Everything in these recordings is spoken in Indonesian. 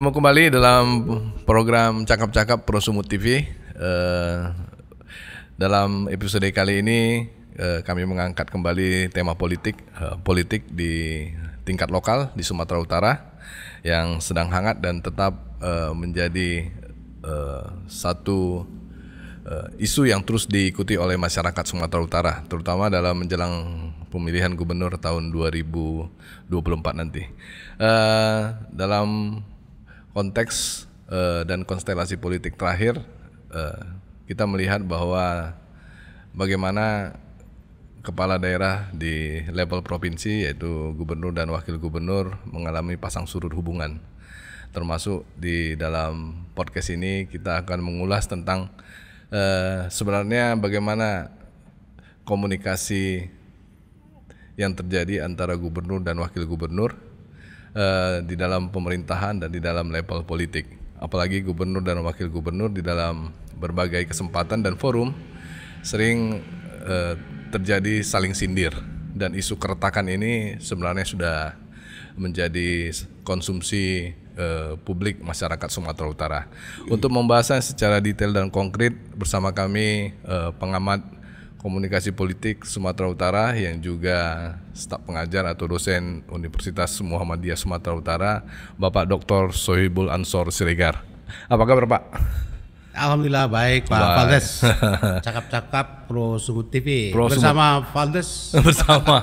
Mau kembali dalam program Cakap-Cakap Pro Sumut TV. Dalam episode kali ini kami mengangkat kembali tema politik di tingkat lokal di Sumatera Utara yang sedang hangat dan tetap menjadi satu isu yang terus diikuti oleh masyarakat Sumatera Utara, terutama dalam menjelang pemilihan gubernur tahun 2024 nanti. Dalam konteks dan konstelasi politik terakhir, kita melihat bahwa bagaimana kepala daerah di level provinsi, yaitu gubernur dan wakil gubernur, mengalami pasang surut hubungan. Termasuk di dalam podcast ini kita akan mengulas tentang sebenarnya bagaimana komunikasi yang terjadi antara gubernur dan wakil gubernur di dalam pemerintahan dan di dalam level politik. Apalagi gubernur dan wakil gubernur di dalam berbagai kesempatan dan forum sering terjadi saling sindir, dan isu keretakan ini sebenarnya sudah menjadi konsumsi publik masyarakat Sumatera Utara. Untuk membahasnya secara detail dan konkret bersama kami pengamat komunikasi politik Sumatera Utara yang juga staf pengajar atau dosen Universitas Muhammadiyah Sumatera Utara, Bapak Dr. Sohibul Ansor Siregar. Apa kabar, Pak? Alhamdulillah baik, Pak Valdes. Cakap-Cakap Pro Sumut TV bersama Valdes, bersama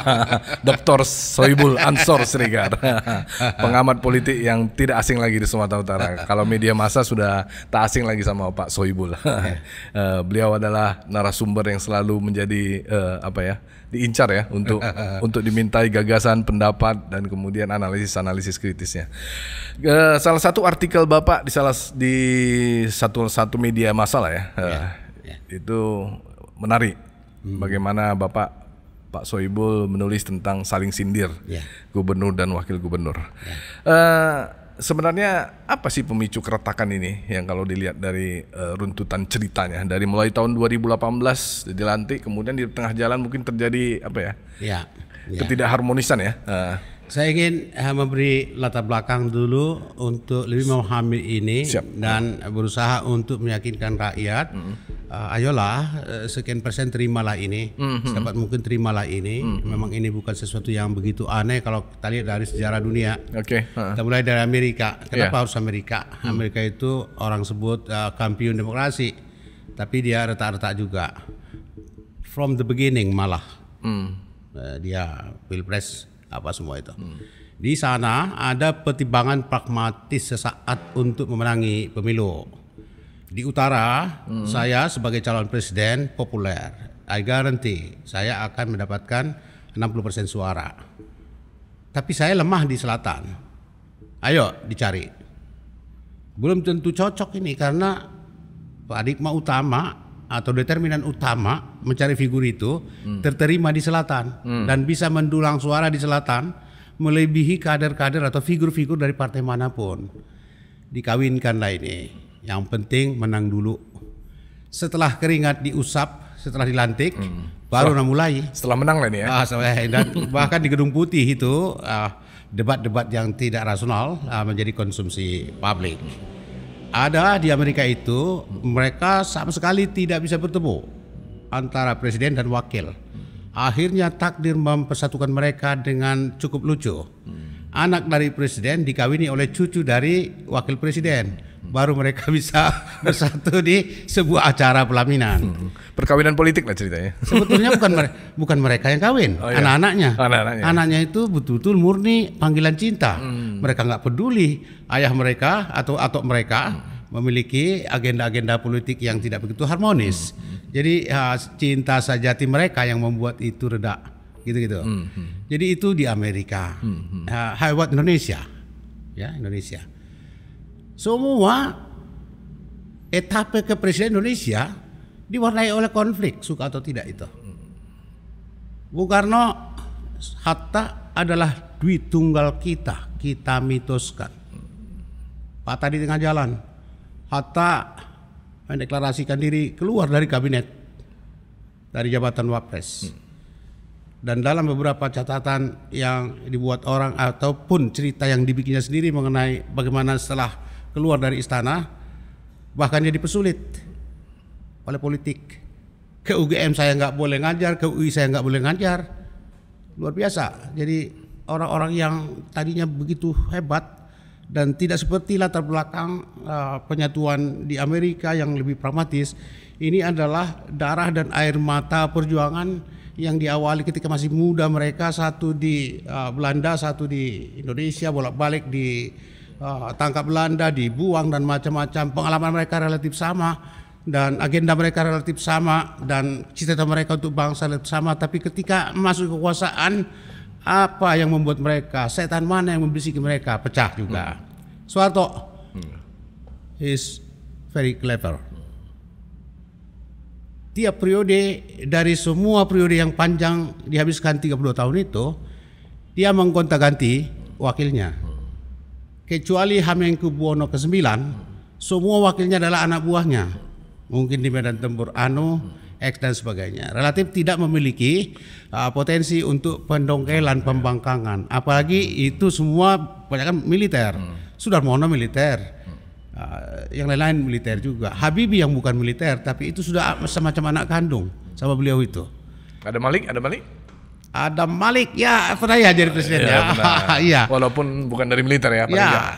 Dr. Sohibul Ansor Siregar, pengamat politik yang tidak asing lagi di Sumatera Utara. Kalau media massa sudah tak asing lagi sama Pak Sohibul. Beliau adalah narasumber yang selalu menjadi diincar ya untuk dimintai gagasan, pendapat, dan kemudian analisis kritisnya. Salah satu artikel Bapak di satu media massa lah ya, itu menarik. Bagaimana Pak Sohibul menulis tentang saling sindir gubernur dan wakil gubernur. Sebenarnya apa sih pemicu keretakan ini yang kalau dilihat dari runtutan ceritanya, dari mulai tahun 2018 dilantik, kemudian di tengah jalan mungkin terjadi ketidakharmonisan ya. Saya ingin memberi latar belakang dulu untuk lebih memahami ini. Siap. Dan berusaha untuk meyakinkan rakyat, ayolah sekian persen terimalah ini, sedapat mungkin terimalah ini. Memang ini bukan sesuatu yang begitu aneh kalau kita lihat dari sejarah dunia. Kita mulai dari Amerika. Kenapa harus Amerika? Amerika itu orang sebut kampiun demokrasi, tapi dia retak-retak juga. From the beginning malah dia pilpres apa semua itu. Di sana ada pertimbangan pragmatis sesaat untuk memenangi pemilu. Di utara, saya sebagai calon presiden populer, I guarantee saya akan mendapatkan 60% suara. Tapi saya lemah di selatan. Ayo dicari. Belum tentu cocok ini karena paradigma utama atau determinan utama mencari figur itu terterima di selatan dan bisa mendulang suara di selatan melebihi kader-kader atau figur-figur dari partai manapun. Dikawinkanlah ini. Yang penting menang dulu. Setelah keringat diusap, setelah dilantik, baru mulai. Setelah menang lah ini ya. Dan bahkan di Gedung Putih itu debat-debat yang tidak rasional menjadi konsumsi publik. Ada di Amerika itu mereka sama sekali tidak bisa bertemu antara presiden dan wakil. Akhirnya takdir mempersatukan mereka dengan cukup lucu. Anak dari presiden dikawini oleh cucu dari wakil presiden. Baru mereka bisa bersatu di sebuah acara pelaminan. Perkawinan politik lah ceritanya. Sebetulnya bukan mereka yang kawin, anak-anaknya. Anaknya itu betul-betul murni panggilan cinta. Mereka nggak peduli ayah mereka atau mereka memiliki agenda-agenda politik yang tidak begitu harmonis. Jadi cinta sejati mereka yang membuat itu reda, gitu-gitu. Jadi itu di Amerika. Buat Indonesia, ya Indonesia. Semua etapa kepresidenan Indonesia diwarnai oleh konflik, suka atau tidak itu. Bung Karno, Hatta adalah dwi tunggal kita mitoskan. Patah di tengah jalan. Hatta mendeklarasikan diri keluar dari kabinet, dari jabatan Wapres. Dan dalam beberapa catatan yang dibuat orang ataupun cerita yang dibikinnya sendiri mengenai bagaimana setelah keluar dari istana, bahkan dia dipersulit oleh politik. Ke UGM saya nggak boleh ngajar, ke UI saya nggak boleh ngajar. Luar biasa. Jadi orang-orang yang tadinya begitu hebat dan tidak seperti latar belakang penyatuan di Amerika yang lebih pragmatis, ini adalah darah dan air mata perjuangan yang diawali ketika masih muda mereka, satu di Belanda, satu di Indonesia, bolak-balik di tangkap Belanda, dibuang dan macam-macam. Pengalaman mereka relatif sama dan agenda mereka relatif sama dan cita-cita mereka untuk bangsa relatif sama, tapi ketika masuk kekuasaan, apa yang membuat mereka, setan mana yang membisiki mereka, pecah juga. Soeharto is very clever. Tiap periode dari semua periode yang panjang dihabiskan 30 tahun itu, dia menggonta-ganti wakilnya. Kecuali Hamengkubuwono ke-9, semua wakilnya adalah anak buahnya. Mungkin di medan tempur X dan sebagainya. Relatif tidak memiliki potensi untuk pendongkelan, pembangkangan. Apalagi itu semua banyak militer. Sudarmono militer, yang lain-lain militer juga. Habibie yang bukan militer, tapi itu sudah semacam anak kandung sama beliau itu. Ada Malik? Adam Malik ya pernah ya jadi presiden ya. Iya. Walaupun bukan dari militer ya.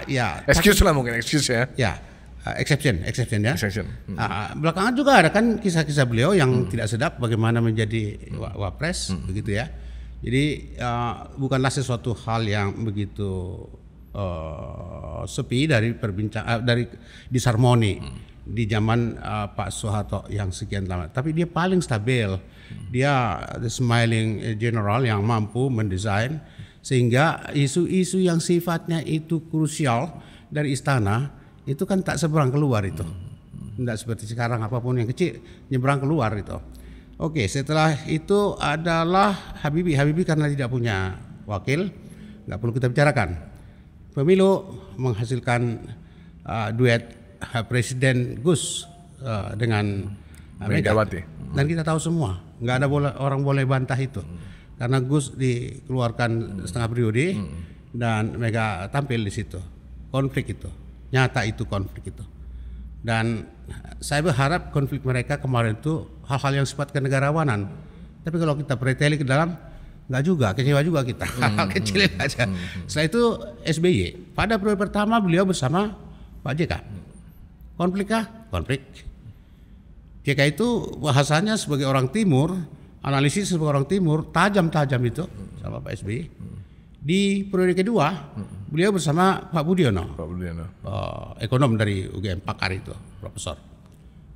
Ya. Excuse lah mungkin ya. Ya. Exception ya. Exception. Belakangan juga ada kan kisah-kisah beliau yang tidak sedap bagaimana menjadi wapres begitu ya. Jadi bukanlah sesuatu hal yang begitu sepi dari dari disharmoni di zaman Pak Soeharto yang sekian lama. Tapi dia paling stabil. Dia the smiling general yang mampu mendesain sehingga isu-isu yang sifatnya itu krusial dari istana itu kan tak seberang keluar itu. Tidak seperti sekarang apapun yang kecil nyebrang keluar itu. Oke, setelah itu adalah Habibie. Habibie karena tidak punya wakil, nggak perlu kita bicarakan. Pemilu menghasilkan duet Presiden Gus dengan Megawati. Dan kita tahu semua, nggak ada orang boleh bantah itu. Karena Gus dikeluarkan setengah periode dan Mega tampil di situ. Konflik itu. Nyata itu konflik itu. Dan saya berharap konflik mereka kemarin itu hal-hal yang sifat kenegarawanan. Tapi kalau kita preteli ke dalam, nggak juga, kecewa juga kita. Hal kecil aja. Setelah itu SBY. Pada periode pertama beliau bersama Pak JK. Konflik kah? Konflik. JK itu bahasanya sebagai orang timur, analisis sebagai orang timur, tajam-tajam itu sama Pak SBY. Di periode kedua, beliau bersama Pak Budiono, ekonom dari UGM, pakar itu, profesor.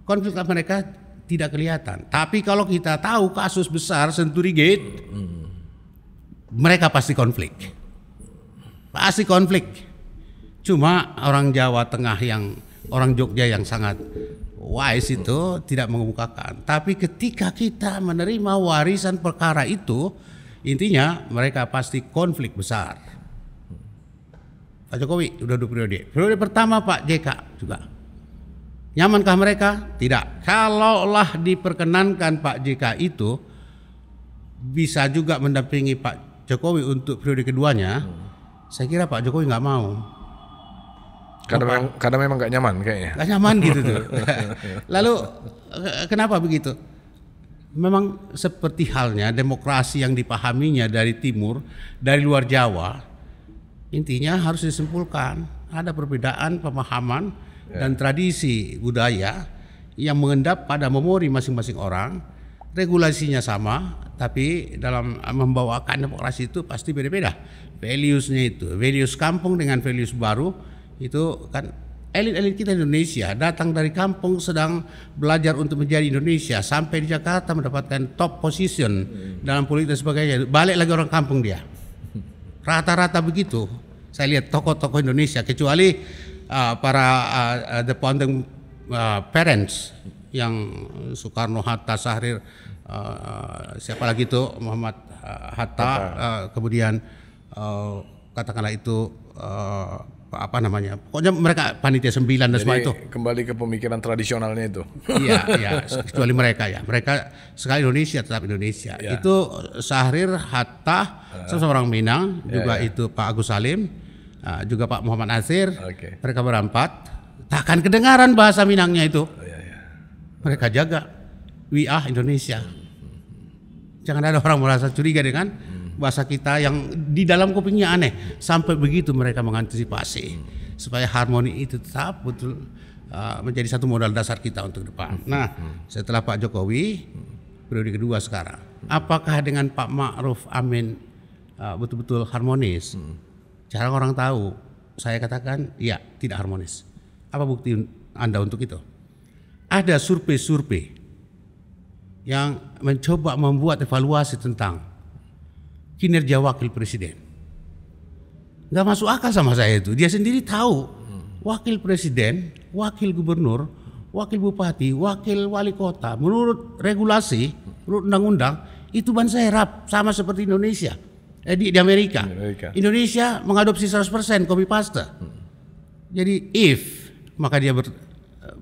Konflik mereka tidak kelihatan. Tapi kalau kita tahu kasus besar Senturi Gate, mereka pasti konflik. Pasti konflik. Cuma orang Jawa Tengah orang Jogja yang sangat wise itu tidak mengemukakan. Tapi ketika kita menerima warisan perkara itu, intinya mereka pasti konflik besar. Pak Jokowi sudah 2 periode. Periode pertama Pak JK juga. Nyamankah mereka? Tidak. Kalaulah diperkenankan Pak JK itu bisa juga mendampingi Pak Jokowi untuk periode keduanya, saya kira Pak Jokowi nggak mau. Karena memang nggak nyaman kayaknya. Nggak nyaman gitu tuh. Lalu kenapa begitu? Memang seperti halnya demokrasi yang dipahaminya dari timur, dari luar Jawa, intinya harus disimpulkan ada perbedaan pemahaman dan tradisi budaya yang mengendap pada memori masing-masing orang. Regulasinya sama, tapi dalam membawakan demokrasi itu pasti beda-beda. Values-nya itu, values kampung dengan values baru itu kan. Elit-elit kita di Indonesia datang dari kampung sedang belajar untuk menjadi Indonesia sampai di Jakarta mendapatkan top position dalam politik dan sebagainya. Balik lagi orang kampung dia. Rata-rata begitu. Saya lihat tokoh-tokoh Indonesia kecuali para the founding parents yang Soekarno, Hatta, Syahrir, siapa lagi itu Muhammad Hatta, kemudian katakanlah itu apa namanya, pokoknya mereka panitia 9 dan semua itu. Kembali ke pemikiran tradisionalnya itu. Iya, kecuali mereka ya. Mereka sekali Indonesia tetap Indonesia. Itu Syahrir, Hatta, sama orang Minang, juga itu Pak Agus Salim, juga Pak Muhammad Nasir, mereka berempat, takkan kedengaran bahasa Minangnya itu. Mereka jaga WA Indonesia. Jangan ada orang merasa curiga dengan bahasa kita yang di dalam kupingnya aneh. Sampai begitu mereka mengantisipasi supaya harmoni itu tetap betul menjadi satu modal dasar kita untuk depan. Nah, setelah Pak Jokowi periode kedua sekarang, apakah dengan Pak Ma'ruf Amin betul-betul harmonis? Jarang orang tahu. Saya katakan ya, tidak harmonis. Apa bukti Anda untuk itu? Ada survei-survei yang mencoba membuat evaluasi tentang kinerja wakil presiden. Nggak masuk akal sama saya itu. Dia sendiri tahu wakil presiden, wakil gubernur, wakil bupati, wakil wali kota menurut regulasi, menurut undang-undang itu ban serap sama seperti Indonesia. Di Amerika. Indonesia mengadopsi 100% copy paste. Jadi if maka dia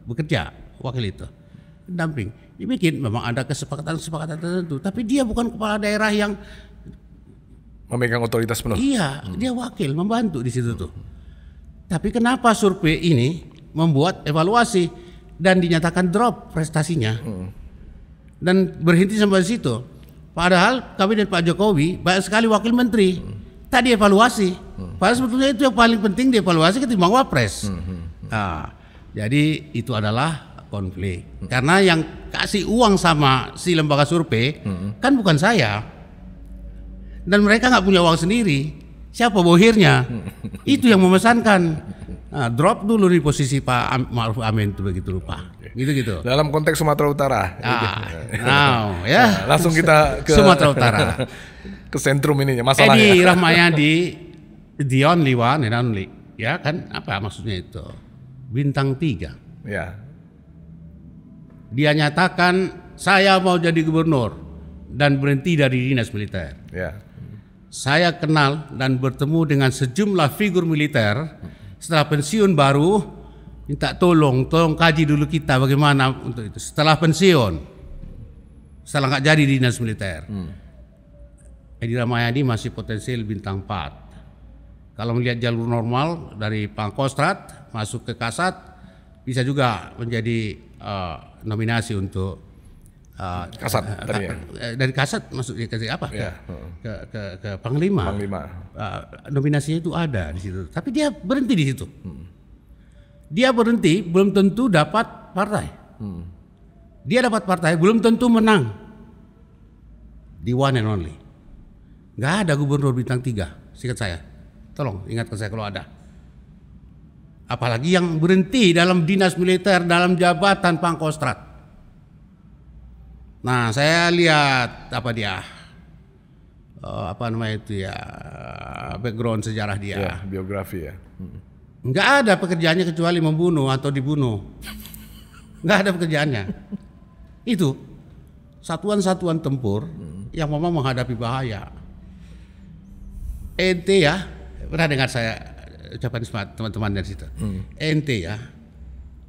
bekerja wakil itu pendamping. Dibikin memang ada kesepakatan tertentu, tapi dia bukan kepala daerah yang memegang otoritas penuh. Iya, dia wakil membantu di situ tuh. Tapi kenapa survei ini membuat evaluasi dan dinyatakan drop prestasinya dan berhenti sampai di situ? Padahal kabinet Pak Jokowi banyak sekali wakil menteri tadi evaluasi. Padahal sebetulnya itu yang paling penting dievaluasi ketimbang wapres. Nah, jadi itu adalah konflik. Karena yang kasih uang sama si lembaga survei kan bukan saya. Dan mereka nggak punya uang sendiri. Siapa bohirnya? Itu yang memesankan. Nah, drop dulu di posisi Pak Ma'ruf Amin itu begitu lupa. Gitu. Dalam konteks Sumatera Utara. Ya. Langsung kita ke Sumatera Utara. Ke sentrum ininya masalahnya. Edi Rahmayadi, the only one and only. Ya kan, apa maksudnya itu? Bintang 3. Ya. Dia nyatakan saya mau jadi gubernur dan berhenti dari dinas militer. Ya. Saya kenal dan bertemu dengan sejumlah figur militer setelah pensiun baru minta tolong kaji dulu kita bagaimana untuk itu. Setelah pensiun, setelah nggak jadi dinas militer, Edi Rahmayadi masih potensial bintang 4. Kalau melihat jalur normal dari Pangkostrat masuk ke Kasat, bisa juga menjadi nominasi untuk Kasat tadi ya. Dari Kasat masuk ke apa? Ya. Ke Panglima. Nominasinya itu ada di situ. Tapi dia berhenti di situ. Dia berhenti belum tentu dapat partai. Dia dapat partai belum tentu menang. Di one and only. Nggak ada gubernur bintang 3, seingat saya. Tolong ingatkan saya kalau ada. Apalagi yang berhenti dalam dinas militer dalam jabatan Pangkostrat. Nah, saya lihat background sejarah dia. Ya, biografi ya. Nggak ada pekerjaannya kecuali membunuh atau dibunuh. Nggak ada pekerjaannya. Itu satuan-satuan tempur yang memang menghadapi bahaya. Ente ya, pernah dengar saya ucapan teman-teman dari situ. Ente ya,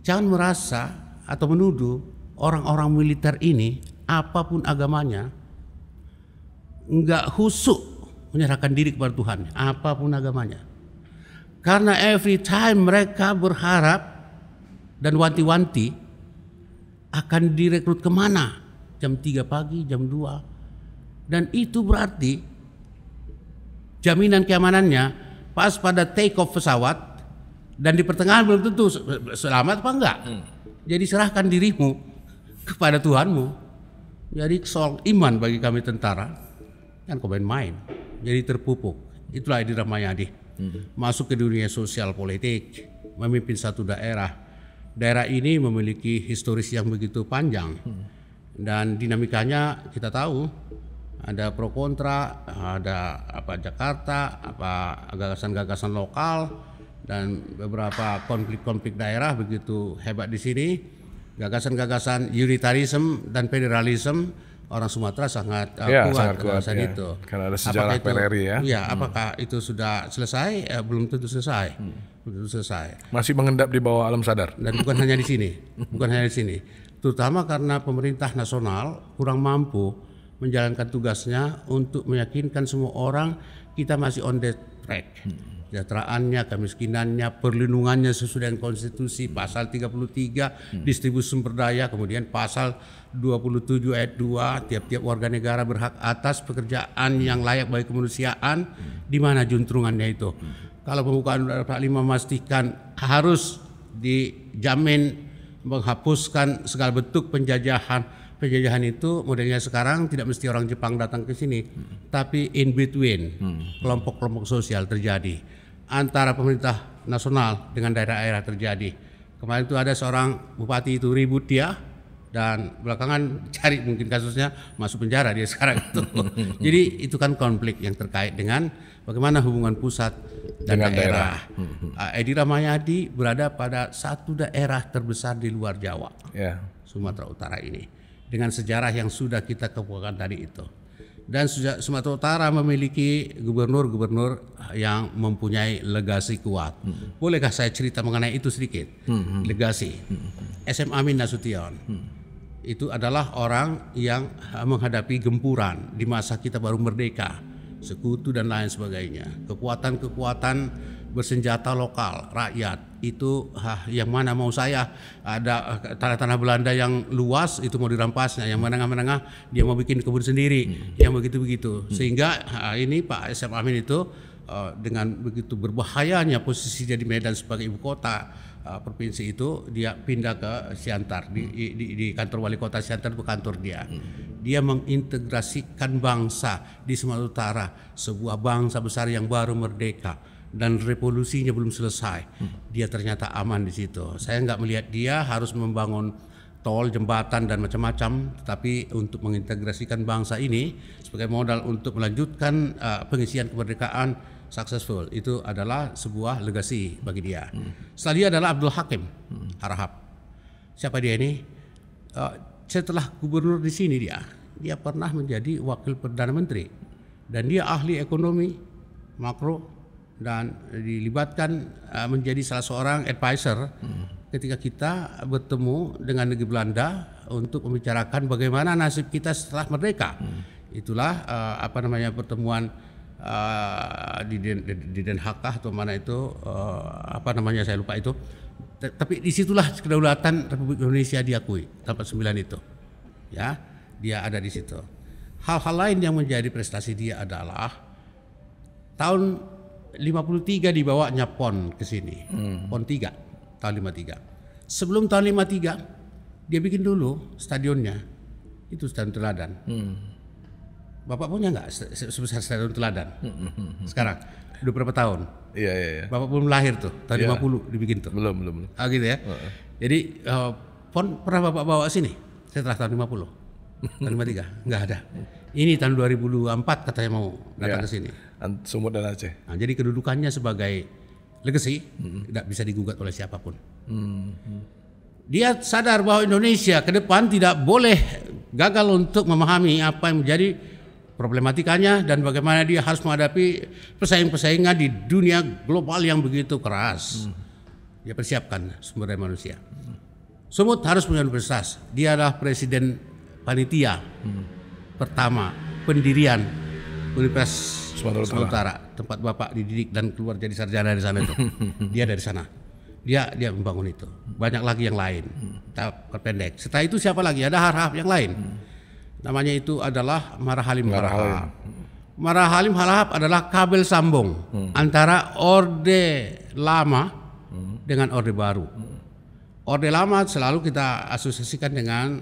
jangan merasa atau menuduh orang-orang militer ini apapun agamanya enggak khusyuk menyerahkan diri kepada Tuhan, apapun agamanya. Karena every time mereka berharap dan wanti-wanti akan direkrut kemana, jam 3 pagi, jam 2. Dan itu berarti jaminan keamanannya pas pada take off pesawat dan di pertengahan belum tentu selamat apa enggak. Jadi serahkan dirimu kepada Tuhanmu. Jadi soal iman bagi kami tentara kan kau main, jadi terpupuk. Itulah Edi Rahmayadi masuk ke dunia sosial politik, memimpin satu daerah. Daerah ini memiliki historis yang begitu panjang dan dinamikanya kita tahu ada pro kontra, ada Jakarta, gagasan-gagasan lokal dan beberapa konflik-konflik daerah begitu hebat di sini. Gagasan-gagasan unitarisme dan federalisme orang Sumatera sangat kuat itu. Karena ada sejarah PNRI ya. Iya, apakah itu sudah selesai? Belum tentu selesai. Belum selesai. Masih mengendap di bawah alam sadar. Dan bukan hanya di sini, terutama karena pemerintah nasional kurang mampu menjalankan tugasnya untuk meyakinkan semua orang kita masih on the track. kesejahteraannya, kemiskinannya, perlindungannya sesuai dengan konstitusi, pasal 33 distribusi sumber daya, kemudian pasal 27 ayat 2 tiap-tiap warga negara berhak atas pekerjaan yang layak bagi kemanusiaan. Di mana juntrungannya itu? Kalau pembukaan Undang-Undang 45 memastikan harus dijamin menghapuskan segala bentuk penjajahan itu modelnya sekarang tidak mesti orang Jepang datang ke sini, tapi in between kelompok-kelompok sosial terjadi antara pemerintah nasional dengan daerah-daerah terjadi. Kemarin itu ada seorang bupati itu ribut dia, dan belakangan cari mungkin kasusnya masuk penjara dia sekarang itu. Jadi itu kan konflik yang terkait dengan bagaimana hubungan pusat dan daerah. Edi Rahmayadi berada pada satu daerah terbesar di luar Jawa, Sumatera Utara ini, dengan sejarah yang sudah kita kemukakan tadi itu. Dan Sumatera Utara memiliki gubernur-gubernur yang mempunyai legasi kuat. Bolehkah saya cerita mengenai itu sedikit? Legasi. SM Amin Nasution itu adalah orang yang menghadapi gempuran di masa kita baru merdeka, sekutu dan lain sebagainya. Kekuatan-kekuatan bersenjata lokal, rakyat itu yang mana mau saya ada tanah-tanah Belanda yang luas itu mau dirampasnya, yang menengah-menengah dia mau bikin kebun sendiri, yang begitu-begitu. Sehingga ini Pak SM Amin itu dengan begitu berbahayanya posisinya di Medan sebagai ibu kota provinsi itu, dia pindah ke Siantar di kantor wali kota Siantar itu kantor dia. Dia mengintegrasikan bangsa di Sumatera Utara, sebuah bangsa besar yang baru merdeka dan revolusinya belum selesai. Dia ternyata aman di situ. Saya nggak melihat dia harus membangun tol, jembatan dan macam-macam, tetapi untuk mengintegrasikan bangsa ini sebagai modal untuk melanjutkan pengisian kemerdekaan successful, itu adalah sebuah legasi bagi dia. Setelah dia adalah Abdul Hakim Harahap. Siapa dia ini? Setelah gubernur di sini dia pernah menjadi wakil perdana menteri dan dia ahli ekonomi makro dan dilibatkan menjadi salah seorang advisor ketika kita bertemu dengan negeri Belanda untuk membicarakan bagaimana nasib kita setelah merdeka. Itulah pertemuan di Den Haag atau mana itu saya lupa itu. Tapi disitulah kedaulatan Republik Indonesia diakui tahun 49 itu. Ya, dia ada di situ. Hal-hal lain yang menjadi prestasi dia adalah tahun 53 dibawanya PON ke sini. PON 3 tahun 53. Sebelum tahun 53 dia bikin dulu stadionnya. Itu Stadion Teladan. Bapak punya nggak sebesar Stadion Teladan? Sekarang udah berapa tahun? Iya. Bapak belum lahir tuh, tahun 50 dibikin tuh. Belum. Gitu ya. Jadi PON pernah Bapak bawa sini setelah tahun 50. Tahun 53 nggak ada. Ini tahun 2024 katanya mau datang ke sini. Sumut dan Aceh. Nah, jadi kedudukannya sebagai legacy tidak bisa digugat oleh siapapun. Dia sadar bahwa Indonesia ke depan tidak boleh gagal untuk memahami apa yang menjadi problematikanya dan bagaimana dia harus menghadapi persaingan di dunia global yang begitu keras. Dia persiapkan sumber daya manusia. Sumut harus punya universitas. Dia adalah presiden panitia pertama pendirian Universitas Sumatera Utara, tempat Bapak dididik dan keluar jadi sarjana di sana itu. Dia dari sana. Dia membangun itu. Banyak lagi yang lain. Tahap pendek. Setelah itu siapa lagi? Ada Harahap yang lain. Namanya itu adalah Marahalim Harahap. Marahalim Harahap adalah kabel sambung antara Orde Lama dengan Orde Baru. Orde Lama selalu kita asosiasikan dengan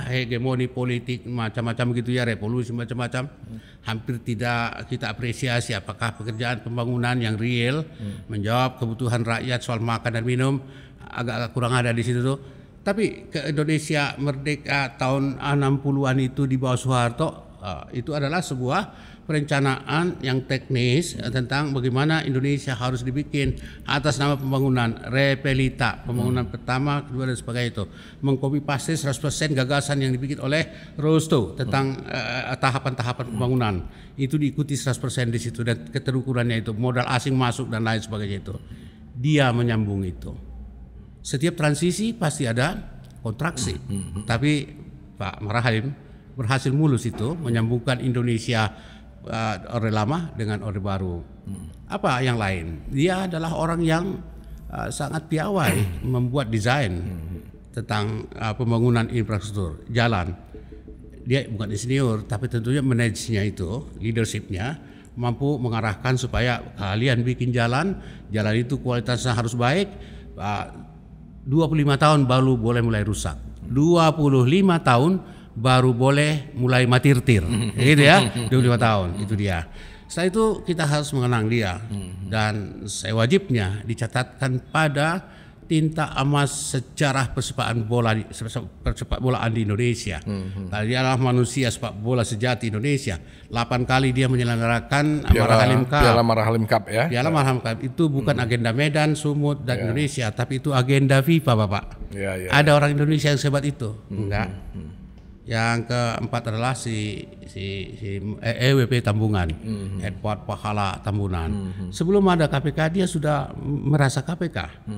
hegemoni politik macam-macam gitu ya, revolusi macam-macam. Hampir tidak kita apresiasi apakah pekerjaan pembangunan yang real menjawab kebutuhan rakyat soal makan dan minum, agak kurang ada di situ tuh. Tapi ke Indonesia merdeka tahun 60-an itu di bawah Soeharto, itu adalah sebuah perencanaan yang teknis tentang bagaimana Indonesia harus dibikin atas nama pembangunan Repelita, pembangunan pertama, kedua dan sebagainya itu. Mengcopy paste 100% gagasan yang dibikin oleh Rosto tentang tahapan-tahapan pembangunan. Itu diikuti 100% di situ dan keterukurannya itu, modal asing masuk dan lain sebagainya itu. Dia menyambung itu. Setiap transisi pasti ada kontraksi. Tapi Pak Marahalim berhasil mulus itu menyambungkan Indonesia Orde Lama dengan Orde Baru. Apa yang lain? Dia adalah orang yang sangat piawai membuat desain tentang pembangunan infrastruktur jalan. Dia bukan insinyur, tapi tentunya manajenya itu, leadershipnya mampu mengarahkan supaya kalian bikin jalan itu kualitasnya harus baik. 25 tahun baru boleh mulai rusak. 25 tahun baru boleh mulai matirtir. Gitu ya, 25 tahun itu dia. Setelah itu kita harus mengenang dia dan sewajibnya dicatatkan pada tinta emas sejarah persepak bolaan di Indonesia. Dia adalah manusia sepak bola sejati Indonesia. 8 kali dia menyelenggarakan Piala Marhalim Cup ya. Piala Marhalim Cup itu bukan agenda Medan, Sumut dan Indonesia, tapi itu agenda FIFA, Bapak. Ada orang Indonesia yang sehebat itu? Enggak. Yang keempat adalah si EWP Tambungan, Edward Pahala Tambunan. Sebelum ada KPK dia sudah merasa KPK.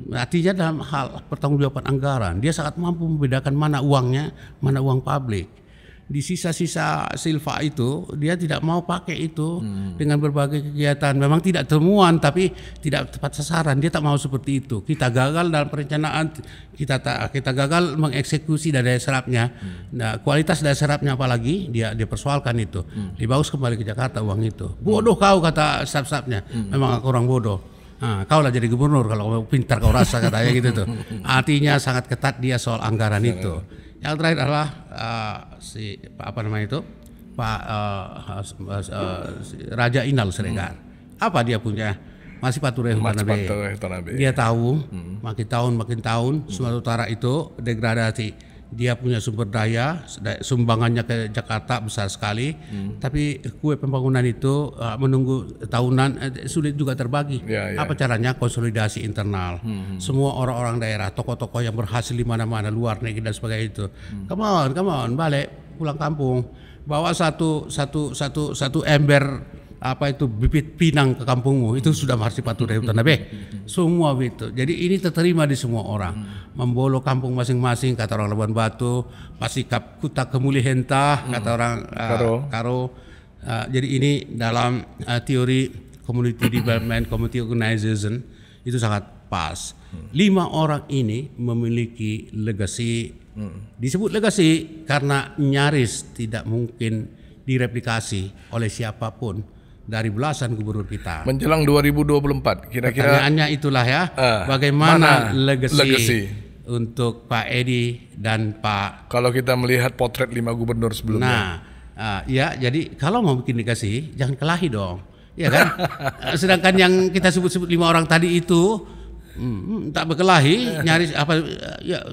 Artinya dalam hal pertanggungjawaban anggaran dia sangat mampu membedakan mana uangnya, mana uang publik. Di sisa-sisa silva itu dia tidak mau pakai itu dengan berbagai kegiatan. Memang tidak temuan tapi tidak tepat sasaran. Dia tak mau seperti itu. Kita gagal dalam perencanaan, kita gagal mengeksekusi daya serapnya. Nah, kualitas daya serapnya apalagi dia persoalkan itu. Lebih bagus kembali ke Jakarta uang itu. Bodoh kau, kata staf-stafnya. Memang aku orang bodoh. Nah, kau lah jadi gubernur kalau pintar kau rasa, katanya gitu tuh. Artinya sangat ketat dia soal anggaran itu. Yang terakhir adalah Raja Inal Siregar. Apa dia punya? Masih Pature Hutanabe. Dia tahu makin tahun Sumatera Utara itu degradasi. Dia punya sumber daya, sumbangannya ke Jakarta besar sekali, tapi kue pembangunan itu menunggu tahunan sulit juga terbagi. Apa caranya? Konsolidasi internal. Semua orang-orang daerah, tokoh-tokoh yang berhasil di mana-mana, luar negeri dan sebagainya itu. Come on, balik pulang kampung, bawa satu ember bibit pinang ke kampungmu, itu sudah Marsi Pature Hutanabe. Semua itu. Jadi ini terterima di semua orang. Membolo kampung masing-masing, kata orang Labuan Batu, pasikap kuta kemuli hentah, kata orang Karo. Jadi ini dalam teori community development, community organization itu sangat pas. 5 orang ini memiliki legacy. Disebut legacy karena nyaris tidak mungkin direplikasi oleh siapapun dari belasan gubernur kita. Menjelang 2024 kira-kira. Pertanyaannya itulah ya, bagaimana legacy untuk Pak Edi dan Pak. Kalau kita melihat potret 5 gubernur sebelumnya. Ya, jadi kalau mau bikin legacy jangan kelahi dong, ya kan? Sedangkan yang kita sebut-sebut 5 orang tadi itu tak berkelahi, nyaris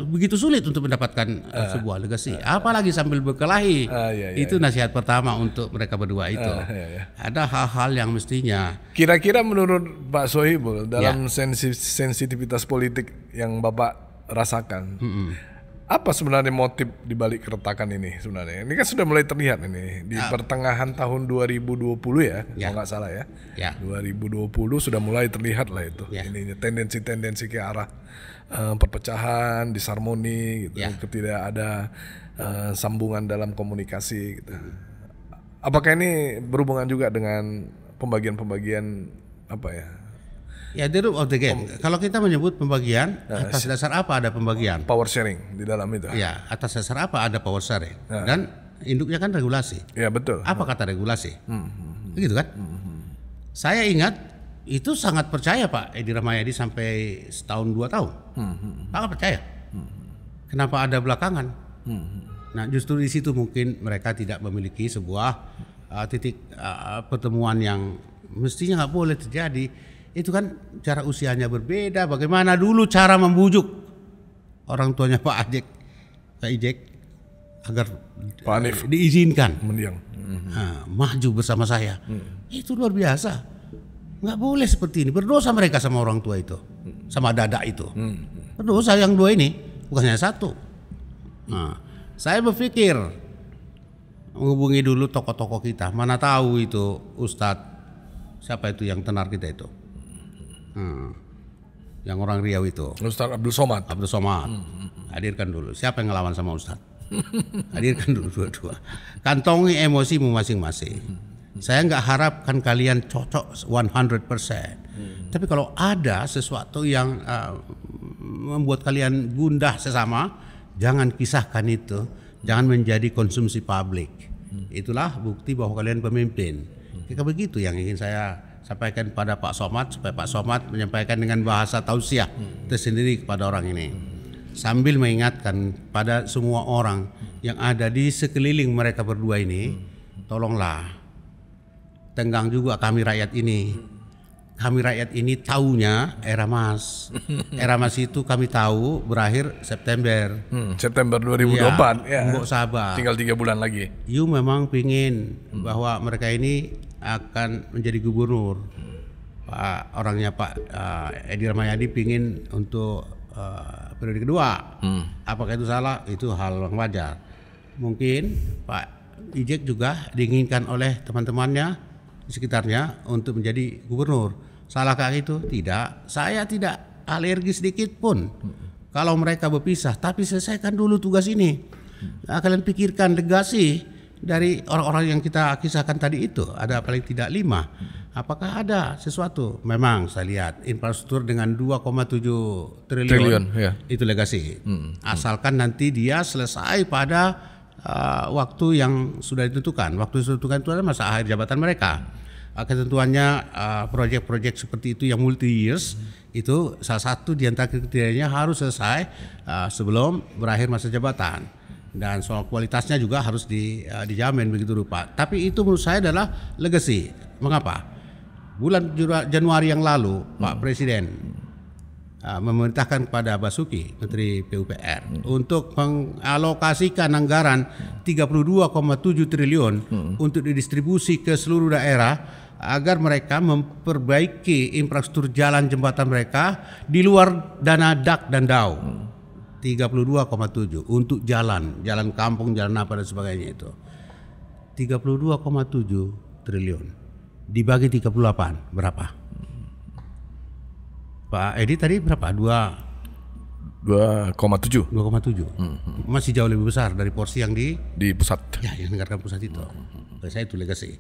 begitu sulit untuk mendapatkan sebuah legacy. Apalagi sambil berkelahi. Itu nasihat pertama untuk mereka berdua itu. Ada hal-hal yang mestinya. Kira-kira menurut Pak Sohibul dalam sensitivitas politik yang Bapak rasakan, apa sebenarnya motif dibalik keretakan ini sebenarnya? Ini kan sudah mulai terlihat ini di pertengahan tahun 2020 ya, kalau nggak salah ya. 2020 sudah mulai terlihat lah itu. Ini tendensi-tendensi ke arah perpecahan, disharmoni, gitu, tidak ada sambungan dalam komunikasi. Gitu. Apakah ini berhubungan juga dengan pembagian-pembagian apa ya? Ya, the rule of the game. Kalau kita menyebut pembagian, atas dasar apa ada pembagian? Power sharing di dalam itu. Ya, atas dasar apa ada power sharing? Dan induknya kan regulasi. Ya, betul. Apa kata regulasi? Begitu kan? Saya ingat itu sangat percaya Pak Edi Rahmayadi sampai setahun 2 tahun. Sangat percaya. Kenapa ada belakangan? Nah, justru di situ mungkin mereka tidak memiliki sebuah titik pertemuan yang mestinya nggak boleh terjadi. Itu kan cara usianya berbeda. Bagaimana dulu cara membujuk orang tuanya Pak Ijek agar Pak Hanif diizinkan maju bersama saya. Itu luar biasa. Nggak boleh seperti ini. Berdosa mereka sama orang tua itu, sama dada itu. Berdosa yang 2 ini, bukan hanya 1. Nah, saya berpikir menghubungi dulu tokoh-tokoh kita. Mana tahu itu Ustadz siapa itu yang tenar kita itu. Yang orang Riau itu Ustadz Abdul Somad. Hadirkan dulu. Siapa yang ngelawan sama Ustadz? Hadirkan dulu dua-dua. Kantongi emosimu masing-masing. Saya nggak harapkan kalian cocok 100%. Tapi kalau ada sesuatu yang membuat kalian gundah sesama, jangan kisahkan itu. Jangan menjadi konsumsi publik. Itulah bukti bahwa kalian pemimpin. Kayak begitu yang ingin saya sampaikan pada Pak Somad, supaya Pak Somad menyampaikan dengan bahasa tausiah tersendiri kepada orang ini. Sambil mengingatkan pada semua orang yang ada di sekeliling mereka berdua ini, tolonglah tenggang juga kami rakyat ini. Kami rakyat ini taunya era Mas. Era Mas itu kami tahu berakhir September. September 2024. Ya. Mbok sabar. Tinggal 3 bulan lagi. You memang pingin bahwa mereka ini akan menjadi gubernur. Orangnya Pak Edi Rahmayadi pingin untuk periode kedua. Apakah itu salah? Itu hal yang wajar. Mungkin Pak Ijek juga diinginkan oleh teman-temannya di sekitarnya untuk menjadi gubernur. Salahkah itu? Tidak. Saya tidak alergi sedikit pun kalau mereka berpisah. Tapi selesaikan dulu tugas ini. Kalian pikirkan legasi dari orang-orang yang kita kisahkan tadi itu. Ada paling tidak 5. Apakah ada sesuatu? Memang saya lihat infrastruktur dengan 2,7 triliun ya. Itu legasi. Asalkan nanti dia selesai pada waktu yang sudah ditentukan. Waktu yang sudah ditentukan itu adalah masa akhir jabatan mereka. Ketentuannya proyek-proyek seperti itu yang multi years itu salah satu di antara kriterianya harus selesai sebelum berakhir masa jabatan, dan soal kualitasnya juga harus dijamin begitu rupa. Tapi itu menurut saya adalah legacy. Mengapa? Bulan Januari yang lalu Pak Presiden memerintahkan kepada Basuki, Menteri PUPR, untuk mengalokasikan anggaran 32,7 triliun untuk didistribusi ke seluruh daerah agar mereka memperbaiki infrastruktur jalan jembatan mereka di luar dana DAK dan DAU. 32,7 untuk jalan kampung, jalan apa dan sebagainya itu. 32,7 triliun dibagi 38 berapa? Pak Edi tadi berapa? 2,7. 2,7. Masih jauh lebih besar dari porsi yang di pusat. Ya, yang negarakan pusat itu. Saya itu legasi.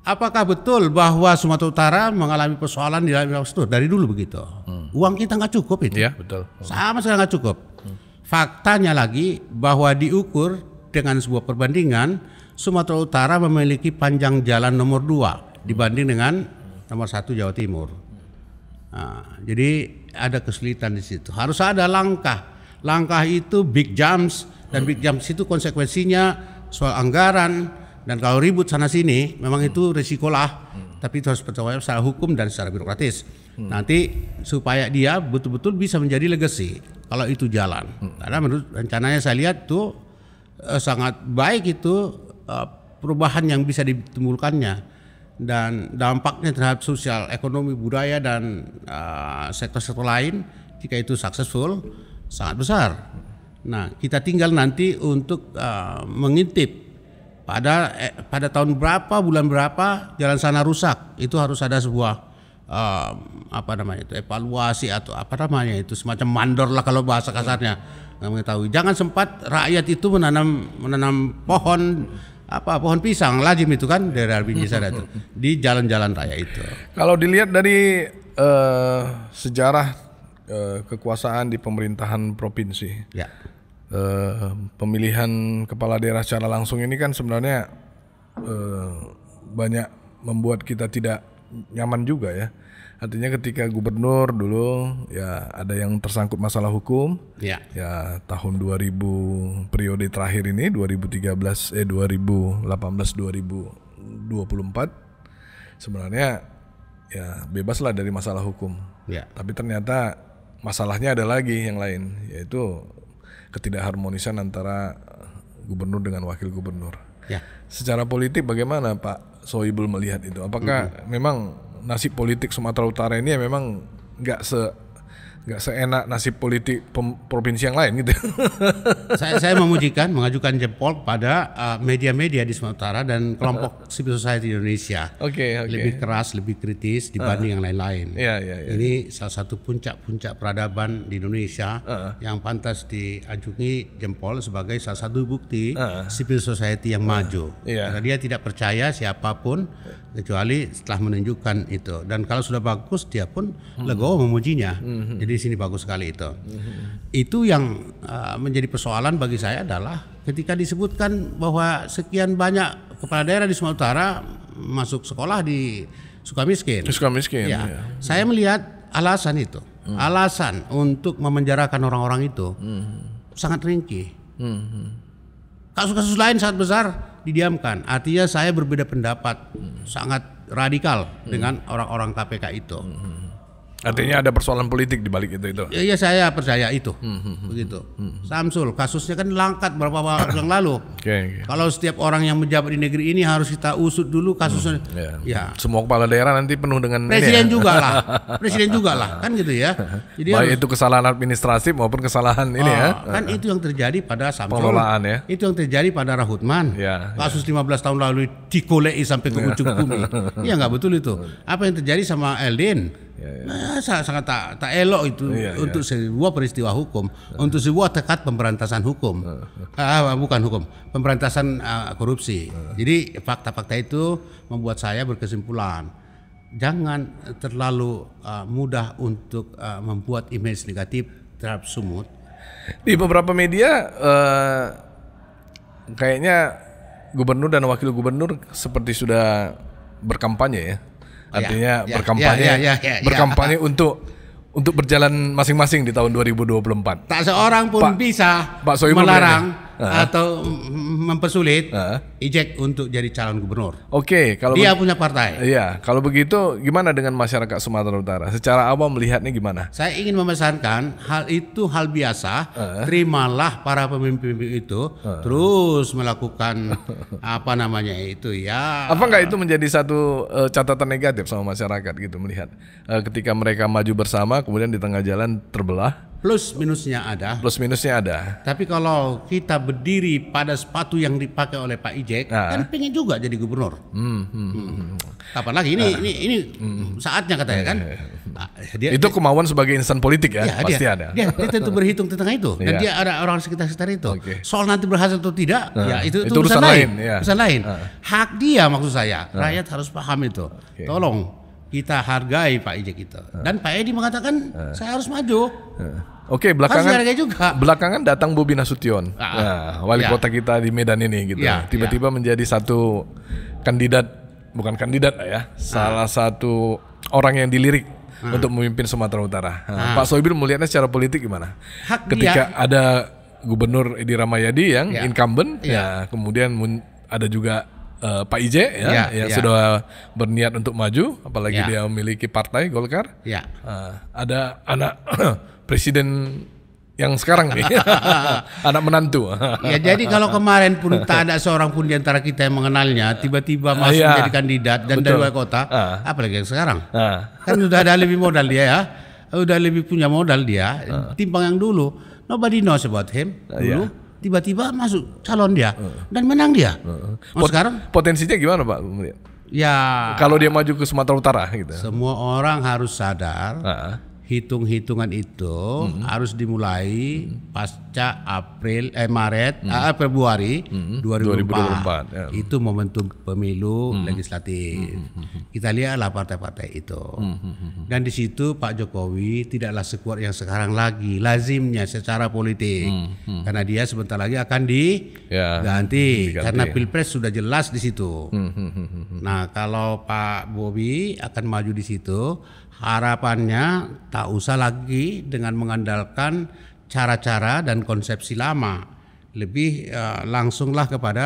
Apakah betul bahwa Sumatera Utara mengalami persoalan di dalam infrastruktur? Dari dulu begitu. Uang kita nggak cukup itu. Iya, betul. Sama sekali nggak cukup. Faktanya lagi bahwa diukur dengan sebuah perbandingan, Sumatera Utara memiliki panjang jalan nomor 2 dibanding dengan nomor 1 Jawa Timur. Jadi ada kesulitan di situ. Harus ada langkah. Langkah itu big jumps, dan big jumps itu konsekuensinya soal anggaran. Dan kalau ribut sana sini, memang itu risikolah. Tapi itu harus percaya secara hukum dan secara birokratis. Nanti supaya dia betul-betul bisa menjadi legacy kalau itu jalan. Karena menurut rencananya saya lihat tuh sangat baik itu perubahan yang bisa ditimbulkannya. Dan dampaknya terhadap sosial, ekonomi, budaya, dan sektor-sektor lain jika itu successful sangat besar. Nah, kita tinggal nanti untuk mengintip pada tahun berapa, bulan berapa jalan sana rusak. Itu harus ada sebuah evaluasi atau semacam mandor lah kalau bahasa kasarnya, mengetahui. Jangan sempat rakyat itu menanam pohon pisang lazim itu kan daerah biji sana itu di jalan-jalan raya itu. Kalau dilihat dari sejarah kekuasaan di pemerintahan provinsi, ya. Pemilihan kepala daerah secara langsung ini kan sebenarnya banyak membuat kita tidak nyaman juga ya. Artinya ketika gubernur dulu ya ada yang tersangkut masalah hukum. Ya. Ya tahun 2000 periode terakhir ini 2018 2024 sebenarnya ya bebaslah dari masalah hukum. Ya. Tapi ternyata masalahnya ada lagi yang lain, yaitu ketidakharmonisan antara gubernur dengan wakil gubernur. Ya. Secara politik bagaimana Pak Sohibul melihat itu? Apakah memang nasib politik Sumatera Utara ini ya memang nggak nggak seenak nasib politik provinsi yang lain gitu. Saya mengajukan jempol pada media-media di Sumatera Utara dan kelompok civil society di Indonesia. Lebih keras, lebih kritis dibanding yang lain-lain. Ini salah satu puncak-puncak peradaban di Indonesia yang pantas diajungi jempol sebagai salah satu bukti civil society yang maju. Karena dia tidak percaya siapapun kecuali setelah menunjukkan itu. Dan kalau sudah bagus dia pun legowo memujinya. Jadi di sini bagus sekali itu. Itu yang menjadi persoalan bagi saya adalah ketika disebutkan bahwa sekian banyak kepala daerah di Sumatera Utara masuk sekolah di Sukamiskin. Saya melihat alasan itu, alasan untuk memenjarakan orang-orang itu sangat ringkih. Kasus-kasus lain sangat besar didiamkan. Artinya saya berbeda pendapat sangat radikal dengan orang-orang KPK itu. Artinya ada persoalan politik di balik itu. Iya, saya percaya itu. Begitu. Samsul kasusnya kan langkat beberapa waktu yang lalu. Kalau setiap orang yang menjabat di negeri ini harus kita usut dulu kasusnya. Semua kepala daerah nanti penuh dengan presiden juga lah. Presiden juga lah, kan gitu ya. Jadi baik itu kesalahan administratif maupun kesalahan ini ya. Kan itu yang terjadi pada Samsul. Pengelolaan ya. Itu yang terjadi pada Rahutman. Kasus 15 tahun lalu dikolei sampai ke ujung bumi. Iya nggak betul itu. Apa yang terjadi sama Eldin? Sangat tak elok itu untuk sebuah peristiwa hukum, untuk sebuah tekad pemberantasan hukum, bukan hukum, pemberantasan korupsi. Jadi fakta-fakta itu membuat saya berkesimpulan, jangan terlalu mudah untuk membuat image negatif terhadap Sumut. Di beberapa media kayaknya gubernur dan wakil gubernur seperti sudah berkampanye ya. Artinya berkampanye untuk berjalan masing-masing di tahun 2024. Tak seorang pun bisa melarang atau mempersulit Ijek untuk jadi calon gubernur. Kalau dia punya partai. Iya, kalau begitu gimana dengan masyarakat Sumatera Utara? Secara awam melihatnya gimana? Saya ingin memesankan hal itu hal biasa. Terimalah para pemimpin itu terus melakukan apa namanya itu ya. Apa enggak itu menjadi satu catatan negatif sama masyarakat gitu melihat ketika mereka maju bersama kemudian di tengah jalan terbelah? Plus minusnya ada. Tapi kalau kita berdiri pada sepatu yang dipakai oleh Pak Ijek, kan pengen juga jadi gubernur. Kapan lagi? Ini saatnya katanya kan. Itu kemauan sebagai insan politik ya, pasti ada. Dia tentu berhitung tentang itu. Dan dia ada orang sekitar itu. Soal nanti berhasil atau tidak, ya itu urusan lain. Urusan lain. Hak dia maksud saya. Rakyat harus paham itu. Tolong kita hargai Pak Ijek itu. Dan Pak Edi mengatakan saya harus maju. Belakangan datang Bobi Nasution, wali kota kita di Medan ini gitu. Tiba-tiba menjadi satu bukan kandidat ya, salah satu orang yang dilirik untuk memimpin Sumatera Utara. Pak Sohibul melihatnya secara politik gimana? Ketika ada Gubernur Edi Rahmayadi yang incumbent, kemudian ada juga Pak Ije yang sudah berniat untuk maju, apalagi dia memiliki partai Golkar. Ada anak presiden yang sekarang nih, anak menantu. Jadi kalau kemarin pun tak ada seorang pun di antara kita yang mengenalnya, tiba-tiba masuk jadi kandidat dan dari wali kota, apalagi yang sekarang. Kan sudah ada lebih modal dia ya, udah lebih punya modal dia, timbang yang dulu. Nobody knows about him dulu. Tiba-tiba masuk calon dia dan menang dia. Sekarang potensinya gimana Pak? Ya, kalau dia maju ke Sumatera Utara gitu. Semua orang harus sadar. Hitung-hitungan itu harus dimulai pasca Februari 2024. Itu momentum pemilu legislatif. Kita lihatlah partai-partai itu. Dan di situ Pak Jokowi tidaklah sekuat yang sekarang lagi lazimnya secara politik. Karena dia sebentar lagi akan diganti. Karena Pilpres sudah jelas di situ. Nah, kalau Pak Bobi akan maju di situ, harapannya tak usah lagi dengan mengandalkan cara-cara dan konsepsi lama, lebih langsunglah kepada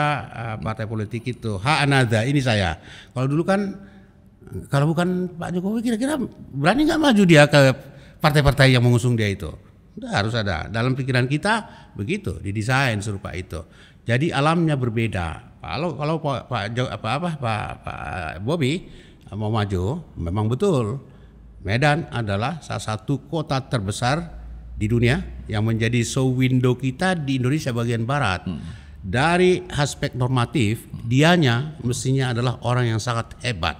partai politik itu. Anada ini saya. Kalau dulu kan, kalau bukan Pak Jokowi kira-kira berani nggak maju dia ke partai-partai yang mengusung dia itu? Udah harus ada. Dalam pikiran kita begitu, didesain serupa itu. Jadi alamnya berbeda. Kalau Pak Bobi mau maju, memang betul. Medan adalah salah satu kota terbesar di dunia yang menjadi show window kita di Indonesia bagian barat. Dari aspek normatif, dianya mestinya adalah orang yang sangat hebat,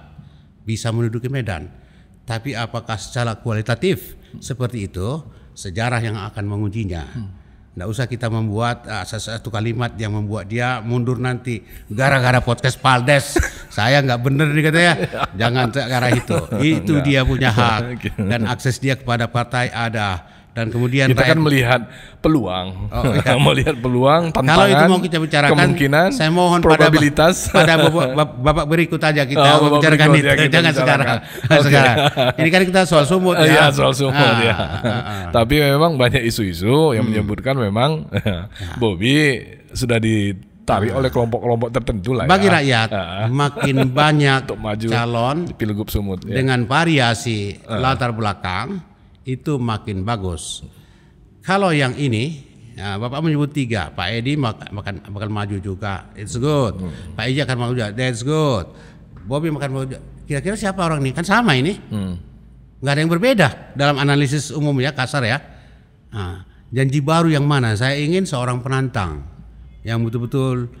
bisa menduduki Medan. Tapi apakah secara kualitatif seperti itu, sejarah yang akan mengujinya. Nggak usah kita membuat satu kalimat yang membuat dia mundur nanti gara-gara podcast Valdes. Saya nggak bener nih katanya. Jangan ke arah itu. Itu dia punya hak dan akses dia kepada partai ada. Dan kemudian kita kan melihat peluang, melihat peluang, tantangan, kalau itu mau kita bicarakan, kemungkinan, saya mohon probabilitas. pada babak berikut aja kita membicarakan itu, jangan sekarang. Sekarang. Ini kan kita soal sumut ya. Soal sumut ya. Tapi memang banyak isu-isu yang menyebutkan memang Bobi sudah ditarik oleh kelompok-kelompok tertentu lah. Bagi rakyat makin banyak calon di Pilgub Sumut dengan variasi latar belakang itu makin bagus. Kalau yang ini, Bapak menyebut 3, Pak Edi bakal maju juga, it's good. Pak Edi akan maju juga, that's good. Bobi akan maju juga. Kira-kira siapa orang ini? Kan sama ini, nggak ada yang berbeda dalam analisis umum ya, kasar ya. Janji baru yang mana? Saya ingin seorang penantang yang betul-betul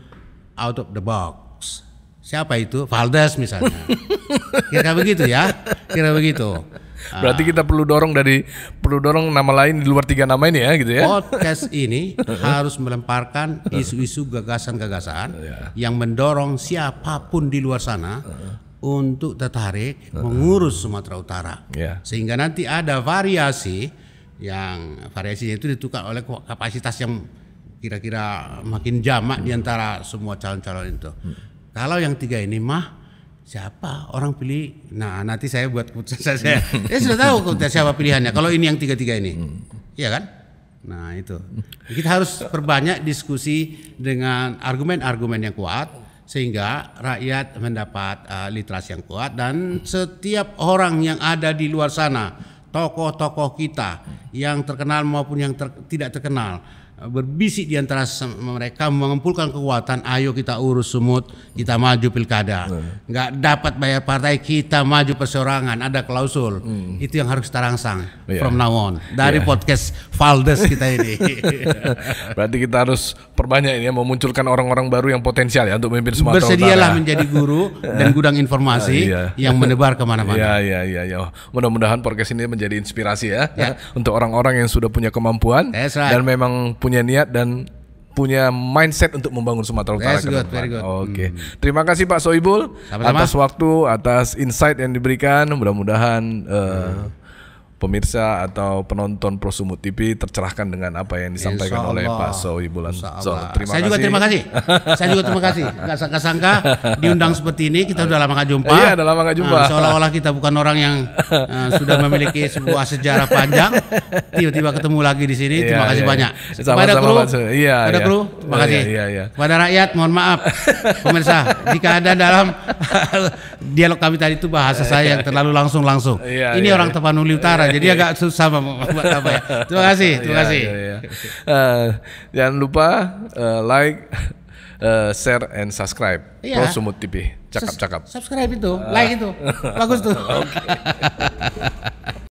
out of the box. Siapa itu? Valdes misalnya. Kira-kira begitu ya, kira begitu. Berarti kita perlu dorong nama lain di luar 3 nama ini ya gitu ya. Podcast ini harus melemparkan isu-isu gagasan-gagasan yang mendorong siapapun di luar sana untuk tertarik mengurus Sumatera Utara. Sehingga nanti ada variasinya itu ditukar oleh kapasitas yang kira-kira makin jamak di antara semua calon-calon itu. Kalau yang 3 ini siapa orang pilih? Nah nanti saya buat keputusan saya sudah tahu siapa pilihannya. Kalau ini yang 3 ini, iya kan? Nah itu kita harus perbanyak diskusi dengan argumen-argumen yang kuat sehingga rakyat mendapat literasi yang kuat dan setiap orang yang ada di luar sana, tokoh-tokoh kita yang terkenal maupun yang tidak terkenal, berbisik di antara mereka mengumpulkan kekuatan, ayo kita urus Sumut, kita maju pilkada. Nggak dapat bayar partai, kita maju perseorangan, ada klausul. Itu yang harus kita rangsang from now on. Dari podcast Valdes kita ini. Berarti kita harus perbanyak ini ya, memunculkan orang-orang baru yang potensial ya untuk memimpin Sumatera Utara. Bersedialah menjadi guru dan gudang informasi yang menebar kemana-mana. Iya. Mudah-mudahan podcast ini menjadi inspirasi ya untuk orang-orang yang sudah punya kemampuan dan memang punya niat dan punya mindset untuk membangun Sumatera Utara ke depan. Oke. Terima kasih Pak Sohibul atas waktu, atas insight yang diberikan. Mudah-mudahan pemirsa atau penonton Pro Sumut TV tercerahkan dengan apa yang disampaikan oleh Pak Sohibul. Saya juga terima kasih. Gak sangka diundang seperti ini, kita udah lama gak jumpa. Iya, udah lama gak jumpa. Seolah-olah kita bukan orang yang sudah memiliki sebuah sejarah panjang. Tiba-tiba ketemu lagi di sini. Terima kasih banyak. Kepada kru, terima kasih. Kepada rakyat, mohon maaf. Pemirsa, jika ada dalam dialog kami tadi itu bahasa saya yang terlalu langsung. Ini orang Tapanuli Utara. Jadi agak susah membuat apa ya. Terima kasih. Jangan lupa like, share, and subscribe Pro Sumut TV. Cakap-cakap. Subscribe itu, like itu, bagus tuh.